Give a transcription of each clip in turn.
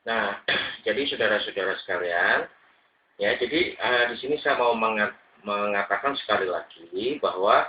Nah, jadi saudara-saudara sekalian, ya, jadi di sini saya mau mengatakan sekali lagi bahwa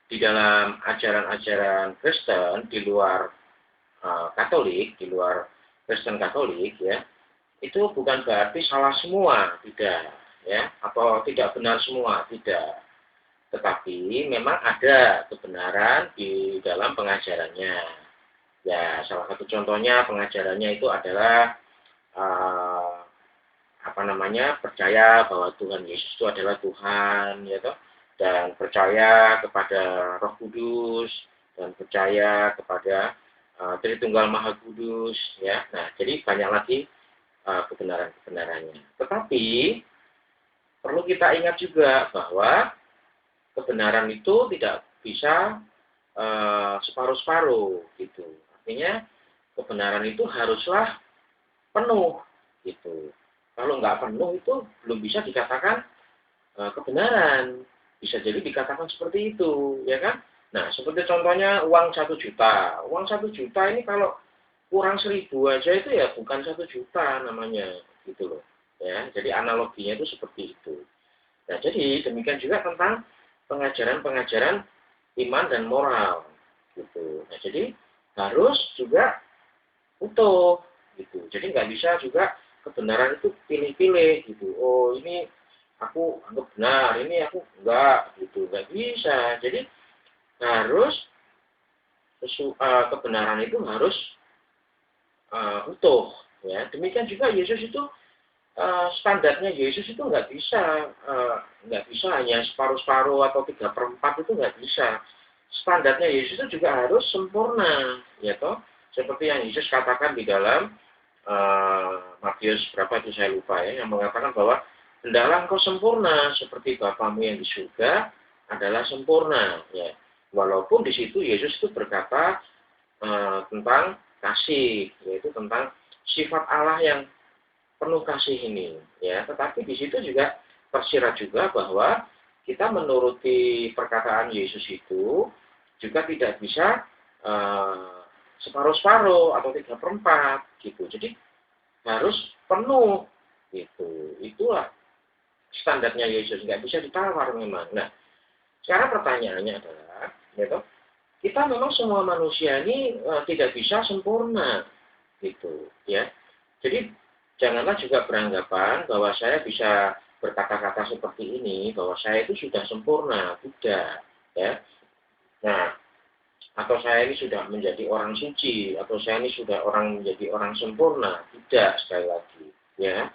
di dalam ajaran-ajaran Kristen di luar Katolik, di luar Kristen Katolik, ya, itu bukan berarti salah semua, tidak, ya, atau tidak benar semua, tidak. Tetapi memang ada kebenaran di dalam pengajarannya. Ya, salah satu contohnya pengajarannya itu adalah uh, percaya bahwa Tuhan Yesus itu adalah Tuhan, ya toh, dan percaya kepada Roh Kudus, dan percaya kepada Tritunggal Maha Kudus, ya. Nah, jadi banyak lagi kebenaran-kebenarannya. Tetapi perlu kita ingat juga bahwa kebenaran itu tidak bisa separuh-separuh, gitu. Artinya kebenaran itu haruslah penuh, gitu. Kalau nggak penuh itu belum bisa dikatakan kebenaran. Bisa jadi dikatakan seperti itu, ya kan? Nah, seperti contohnya uang 1 juta. Uang 1 juta ini kalau kurang 1.000 aja itu ya bukan 1 juta namanya, gitu loh. Ya, jadi analoginya itu seperti itu. Nah, jadi demikian juga tentang pengajaran-pengajaran iman dan moral, gitu. Nah, jadi harus juga utuh, gitu. Jadi nggak bisa juga kebenaran itu pilih-pilih, gitu. Oh, ini aku anggap benar, ini aku enggak, gitu. Nggak bisa. Jadi harus kebenaran itu harus utuh, ya. Demikian juga Yesus itu standarnya Yesus itu nggak bisa hanya separuh-separuh atau 3/4 itu nggak bisa. Standarnya Yesus itu juga harus sempurna, ya toh. Seperti yang Yesus katakan di dalam Matius berapa itu saya lupa, ya, yang mengatakan bahwa hendaklah engkau sempurna seperti Bapamu yang di surga adalah sempurna, ya. Walaupun di situ Yesus itu berkata tentang kasih, yaitu tentang sifat Allah yang penuh kasih ini, ya. Tetapi di situ juga tersirat juga bahwa kita menuruti perkataan Yesus itu juga tidak bisa separuh-separuh atau 3/4, gitu. Jadi harus penuh, gitu. Itulah standarnya Yesus, nggak bisa ditawar memang. Nah, sekarang pertanyaannya adalah, gitu, kita memang semua manusia ini tidak bisa sempurna, gitu, ya. Jadi janganlah juga beranggapan bahwa saya bisa berkata-kata seperti ini, bahwa saya itu sudah sempurna, tidak, ya. Nah, atau saya ini sudah menjadi orang suci, atau saya ini sudah menjadi orang sempurna, tidak, sekali lagi, ya.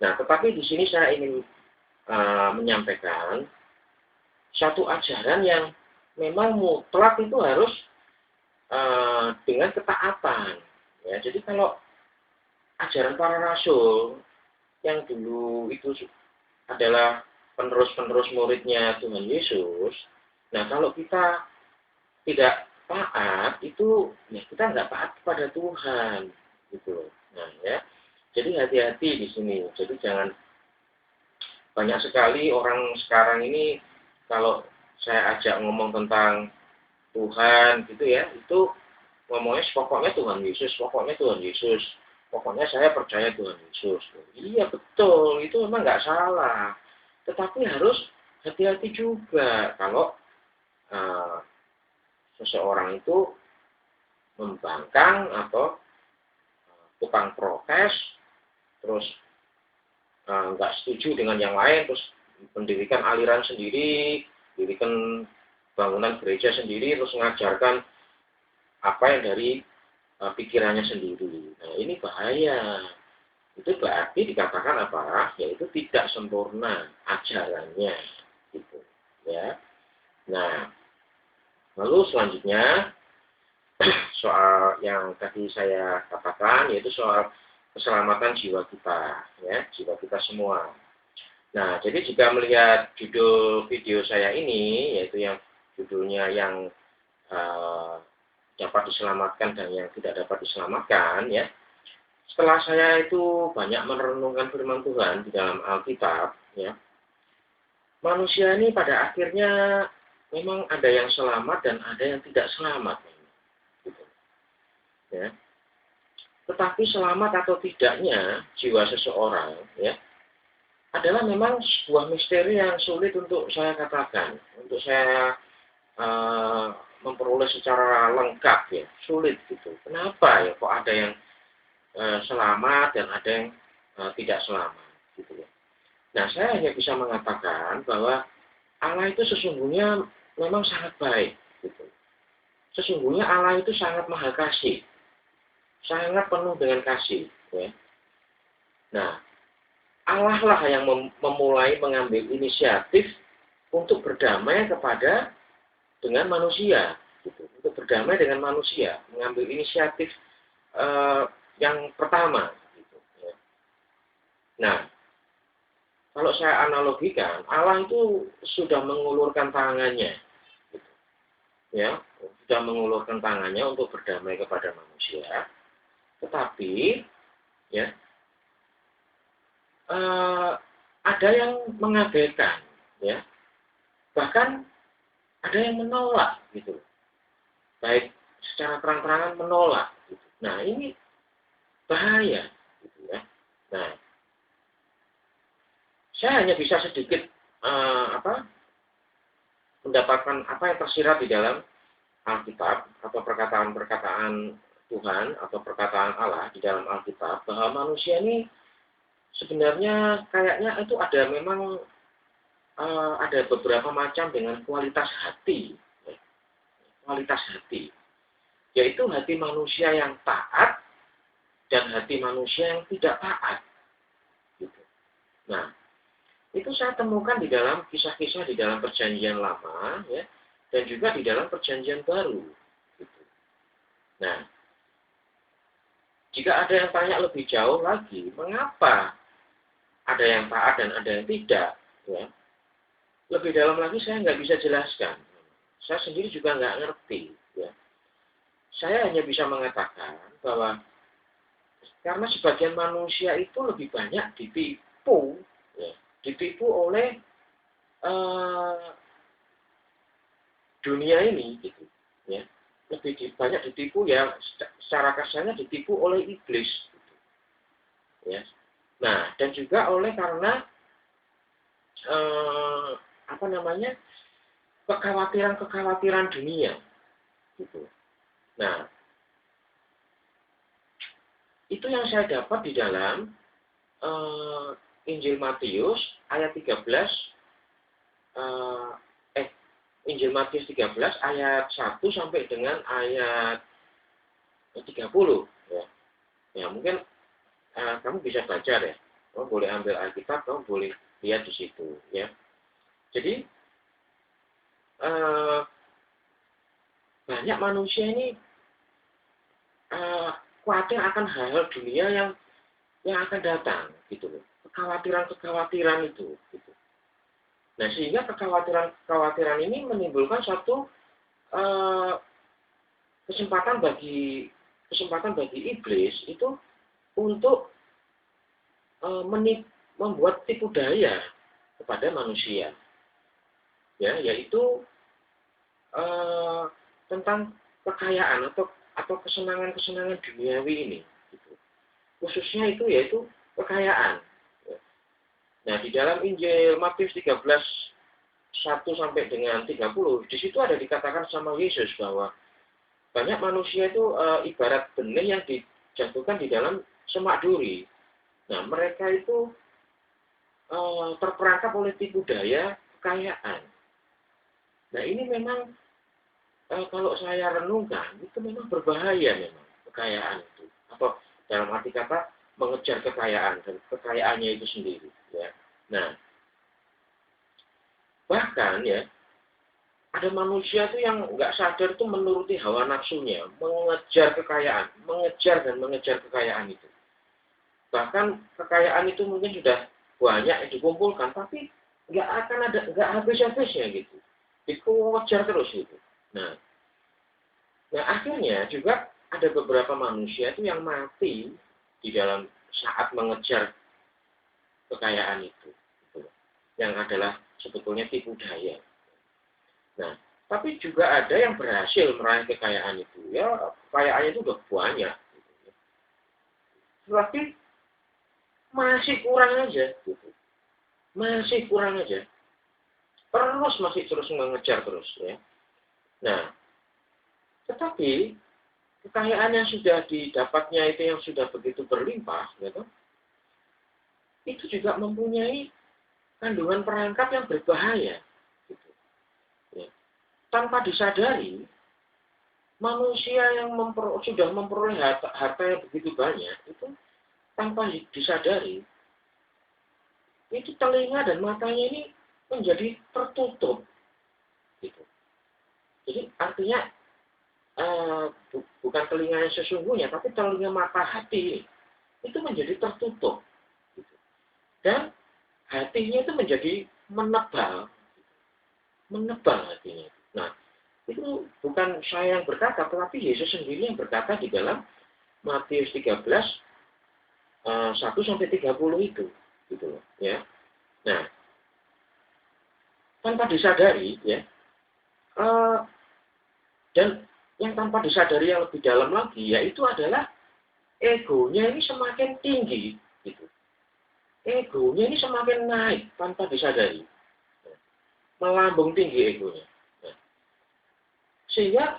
Nah, tetapi di sini saya ingin menyampaikan satu ajaran yang memang mutlak itu harus dengan ketaatan, ya. Jadi kalau ajaran para rasul yang dulu itu adalah penerus-penerus muridnya Tuhan Yesus. Nah, kalau kita tidak taat, itu ya kita nggak taat kepada Tuhan, gitu loh. Nah, ya. Jadi hati-hati di sini. Jadi jangan, banyak sekali orang sekarang ini kalau saya ajak ngomong tentang Tuhan gitu ya, itu ngomongnya pokoknya Tuhan Yesus, pokoknya Tuhan Yesus. Pokoknya saya percaya Tuhan Yesus. Iya betul, itu memang nggak salah. Tetapi harus hati-hati juga kalau uh, seseorang itu membangkang atau tukang protes, terus nggak setuju dengan yang lain, terus mendirikan aliran sendiri, mendirikan bangunan gereja sendiri, terus mengajarkan apa yang dari pikirannya sendiri. Nah, ini bahaya. Itu berarti dikatakan apa? Yaitu tidak sempurna ajarannya, gitu, ya. Nah, lalu selanjutnya soal yang tadi saya katakan, yaitu soal keselamatan jiwa kita, ya, jiwa kita semua. Nah, jadi jika melihat judul video saya ini, yaitu yang judulnya yang dapat diselamatkan dan yang tidak dapat diselamatkan, ya. Setelah saya itu banyak merenungkan firman Tuhan di dalam Alkitab, ya, manusia ini pada akhirnya memang ada yang selamat dan ada yang tidak selamat, gitu, ya. Tetapi selamat atau tidaknya jiwa seseorang, ya, adalah memang sebuah misteri yang sulit untuk saya katakan, untuk saya memperoleh secara lengkap, ya, sulit gitu. Kenapa ya kok ada yang selamat dan ada yang tidak selamat, gitu ya. Nah, saya hanya bisa mengatakan bahwa Allah itu sesungguhnya memang sangat baik, gitu. Sesungguhnya Allah itu sangat maha kasih, sangat penuh dengan kasih, ya. Nah, Allah lah yang memulai mengambil inisiatif untuk berdamai dengan manusia, gitu. Untuk berdamai dengan manusia, mengambil inisiatif yang pertama, gitu, ya. Nah, kalau saya analogikan, Allah itu sudah mengulurkan tangannya, gitu, ya, sudah mengulurkan tangannya untuk berdamai kepada manusia, tetapi, ya, ada yang mengabaikan, ya, bahkan ada yang menolak, gitu, baik secara terang-terangan menolak, gitu. Nah, ini bahaya, gitu ya. Nah, saya hanya bisa sedikit mendapatkan apa yang tersirat di dalam Alkitab atau perkataan-perkataan Tuhan atau perkataan Allah di dalam Alkitab, bahwa manusia ini sebenarnya kayaknya itu ada memang ada beberapa macam dengan kualitas hati, ya. Kualitas hati, yaitu hati manusia yang taat dan hati manusia yang tidak taat, gitu. Nah, itu saya temukan di dalam kisah-kisah di dalam Perjanjian Lama, ya, dan juga di dalam Perjanjian Baru, gitu. Nah, jika ada yang tanya lebih jauh lagi, mengapa ada yang taat dan ada yang tidak, ya, lebih dalam lagi saya nggak bisa jelaskan. Saya sendiri juga nggak ngerti, ya. Saya hanya bisa mengatakan bahwa karena sebagian manusia itu lebih banyak ditipu, ya, ditipu oleh dunia ini, gitu, ya. Banyak ditipu, ya, secara kasarnya ditipu oleh iblis, gitu, ya. Nah, dan juga karena kekhawatiran dunia, gitu. Nah, itu yang saya dapat di dalam Injil Matius ayat 13, Injil Matius 13 ayat 1 sampai dengan ayat 30, ya. Ya, mungkin kamu bisa baca deh. Kamu boleh ambil Alkitab, kamu boleh lihat di situ, ya. Jadi banyak manusia ini khawatir akan hal-hal dunia yang akan datang, gitu loh. Kekhawatiran itu, gitu. Nah, sehingga kekhawatiran ini menimbulkan suatu kesempatan bagi iblis itu untuk membuat tipu daya kepada manusia, ya, yaitu tentang kekayaan atau kesenangan duniawi ini, gitu. Khususnya itu yaitu kekayaan. Nah, di dalam Injil Matius 13 1 sampai dengan 30, di situ ada dikatakan sama Yesus bahwa banyak manusia itu ibarat benih yang dijatuhkan di dalam semak duri. Nah, mereka itu terperangkap oleh tipu daya kekayaan. Nah, ini memang kalau saya renungkan, itu memang berbahaya memang, kekayaan itu. Atau dalam arti kata, mengejar kekayaan, dan kekayaannya itu sendiri. Ya. Nah, bahkan, ya, ada manusia tuh yang nggak sadar tuh menuruti hawa nafsunya, mengejar kekayaan, mengejar kekayaan itu. Bahkan kekayaan itu mungkin sudah banyak yang dikumpulkan, tapi nggak habis-habisnya gitu. Dikejar terus gitu. Nah, akhirnya juga ada beberapa manusia itu yang mati di dalam saat mengejar kekayaan itu, gitu. Yang adalah sebetulnya tipu daya. Nah, tapi juga ada yang berhasil meraih kekayaan itu. Ya, kekayaannya itu udah banyak. Gitu. Tetapi masih kurang aja, gitu. Masih kurang aja. Terus masih terus mengejar terus, ya. Nah, tetapi kekayaan yang sudah didapatnya itu yang sudah begitu berlimpah, gitu, itu juga mempunyai kandungan perangkap yang berbahaya, gitu. Ya. Tanpa disadari, manusia yang sudah memperoleh harta yang begitu banyak, itu tanpa disadari, itu telinga dan matanya ini menjadi tertutup, gitu. Jadi artinya bukan telinga yang sesungguhnya, tapi telinga mata hati itu menjadi tertutup, gitu. Dan hatinya itu menjadi menebal hatinya. Nah, itu bukan saya yang berkata, tetapi Yesus sendiri yang berkata di dalam Matius 13 1-30 itu, gitu loh, ya. Nah, tanpa disadari, ya, dan yang tanpa disadari yang lebih dalam lagi, yaitu adalah egonya ini semakin tinggi, gitu. Egonya ini semakin naik tanpa disadari, melambung tinggi egonya. Nah, sehingga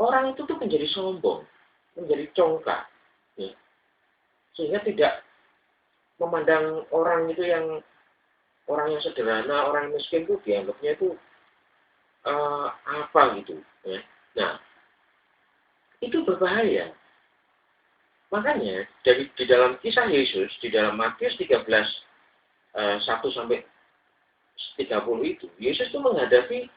orang itu tuh menjadi sombong, menjadi congkak, ya. Sehingga tidak memandang orang itu yang sederhana, orang yang miskin itu dianggapnya itu apa gitu, ya. Nah, itu berbahaya. Makanya di dalam kisah Yesus di dalam Matius 13 1-30 itu, Yesus itu menghadapi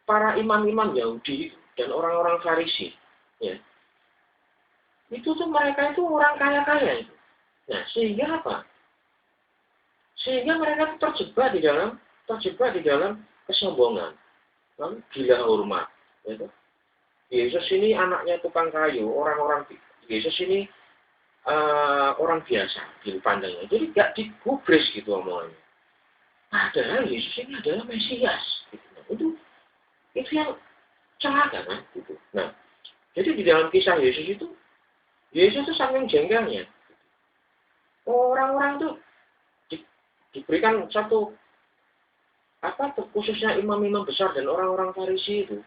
para imam-imam Yahudi dan orang-orang Farisi, ya. Itu tuh mereka itu orang kaya-kaya itu. Nah, sehingga apa? Sehingga mereka itu terjebak di dalam kesombongan, lalu gila hormat, gitu. Yesus ini anaknya tukang kayu, Yesus ini orang biasa dipandangnya, jadi gak digubris gitu omongannya. Padahal Yesus ini adalah Mesias, gitu. Itu yang celaka kan, gitu. Nah, jadi di dalam kisah Yesus itu saking jengkelnya, orang-orang itu diberikan satu khususnya imam-imam besar dan orang-orang Farisi itu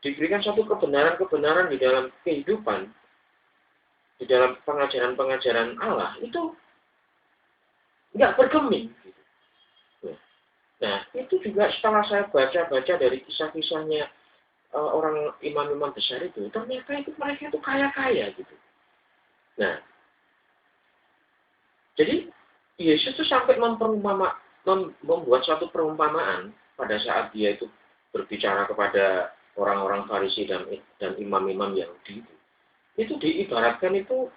diberikan satu kebenaran-kebenaran di dalam kehidupan, di dalam pengajaran-pengajaran Allah itu nggak bergeming. Gitu. Nah, itu juga setelah saya baca-baca dari kisah-kisahnya orang imam-imam besar itu, ternyata itu mereka itu kaya-kaya gitu. Nah, jadi Yesus itu sampai membuat suatu perumpamaan pada saat dia itu berbicara kepada orang-orang Farisi dan imam-imam Yahudi itu. Itu diibaratkan itu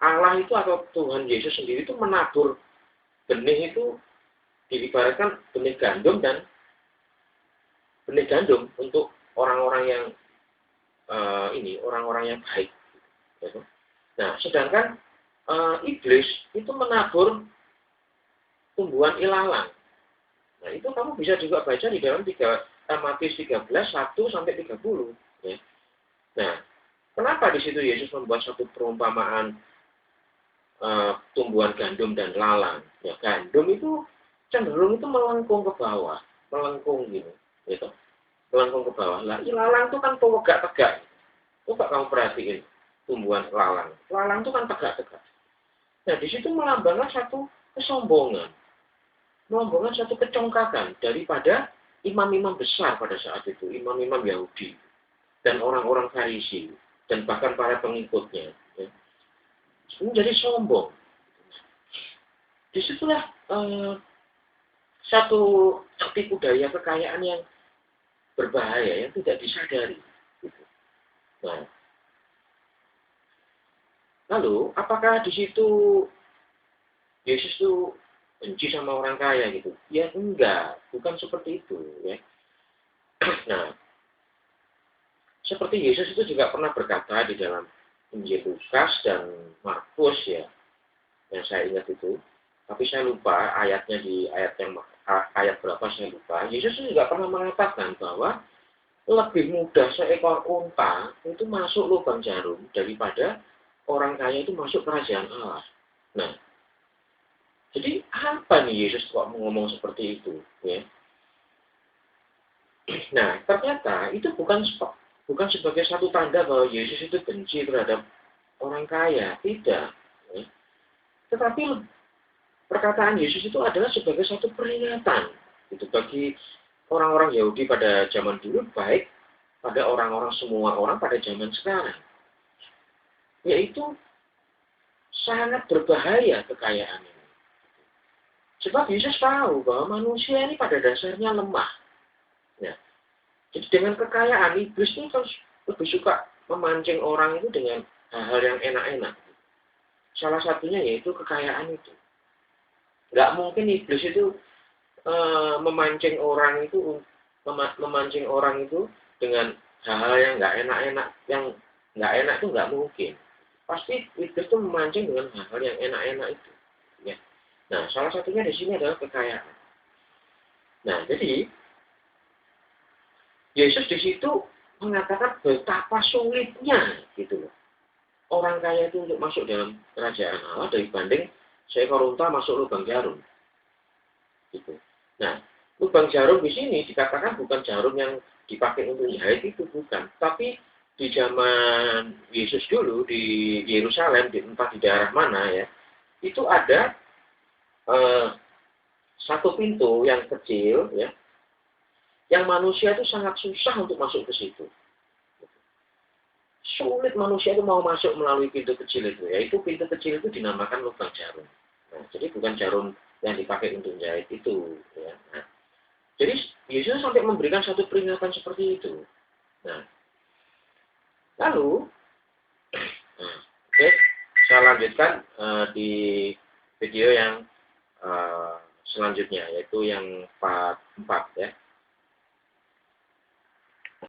Allah itu atau Tuhan Yesus sendiri itu menabur benih itu, diibaratkan benih gandum untuk orang-orang yang orang-orang yang baik. Gitu. Nah, sedangkan iblis itu menabur tumbuhan ilalang. Nah, itu kamu bisa juga baca di dalam Matius 13 1-30. Ya. Nah, kenapa di situ Yesus membuat satu perumpamaan tumbuhan gandum dan lalang? Ya, gandum itu cenderung itu melengkung ke bawah, melengkung gini, gitu. Melengkung ke bawah. Lah, ilalang itu kan tegak-tegak. Coba kamu perhatiin tumbuhan lalang. Lalang itu kan tegak-tegak. Nah, di situ melambangkan satu kesombongan. Melambangkan satu kecongkakan daripada imam-imam besar pada saat itu, imam-imam Yahudi dan orang-orang Farisi dan bahkan para pengikutnya. Ya. Menjadi sombong. Disitulah satu tipu daya kekayaan yang berbahaya yang tidak disadari. Gitu. Nah, lalu apakah di situ Yesus itu benci sama orang kaya gitu? Ya enggak, bukan seperti itu. Ya. Nah, seperti Yesus itu juga pernah berkata di dalam Injil Lukas dan Markus ya, yang saya ingat itu. Tapi saya lupa ayatnya ayat berapa saya lupa. Yesus juga pernah mengatakan bahwa lebih mudah seekor unta itu masuk lubang jarum daripada orang kaya itu masuk kerajaan Allah. Nah, jadi apa nih Yesus kok ngomong seperti itu? Ya. Nah, ternyata itu bukan sebagai satu tanda bahwa Yesus itu benci terhadap orang kaya, tidak. Ya. Tetapi perkataan Yesus itu adalah sebagai satu peringatan itu bagi orang-orang Yahudi pada zaman dulu, baik pada semua orang pada zaman sekarang. Yaitu sangat berbahaya kekayaan ini. Sebab Yesus tahu bahwa manusia ini pada dasarnya lemah. Ya. Jadi dengan kekayaan, iblis ini kan lebih suka memancing orang itu dengan hal-hal yang enak-enak. Salah satunya yaitu kekayaan itu. Nggak mungkin iblis itu memancing orang itu dengan hal-hal yang nggak enak-enak, yang nggak enak itu nggak mungkin. Pasti iblis itu memancing dengan hal-hal yang enak-enak itu. Ya. Nah, salah satunya di sini adalah kekayaan. Nah, jadi Yesus di situ mengatakan betapa sulitnya gitu loh. Orang kaya itu untuk masuk dalam kerajaan Allah dibanding seekor unta masuk lubang jarum. Gitu. Nah, lubang jarum di sini dikatakan bukan jarum yang dipakai untuk jahit, itu bukan. Tapi di zaman Yesus dulu di Yerusalem, entah di daerah mana ya, itu ada satu pintu yang kecil ya, yang manusia itu sangat susah untuk masuk ke situ. Sulit manusia itu mau masuk melalui pintu kecil itu, yaitu pintu kecil itu dinamakan lubang jarum. Nah, jadi bukan jarum yang dipakai untuk jahit itu. Ya. Nah, jadi Yesus sampai memberikan satu peringatan seperti itu. Nah, lalu, oke, saya lanjutkan di video yang selanjutnya, yaitu yang 4 ya.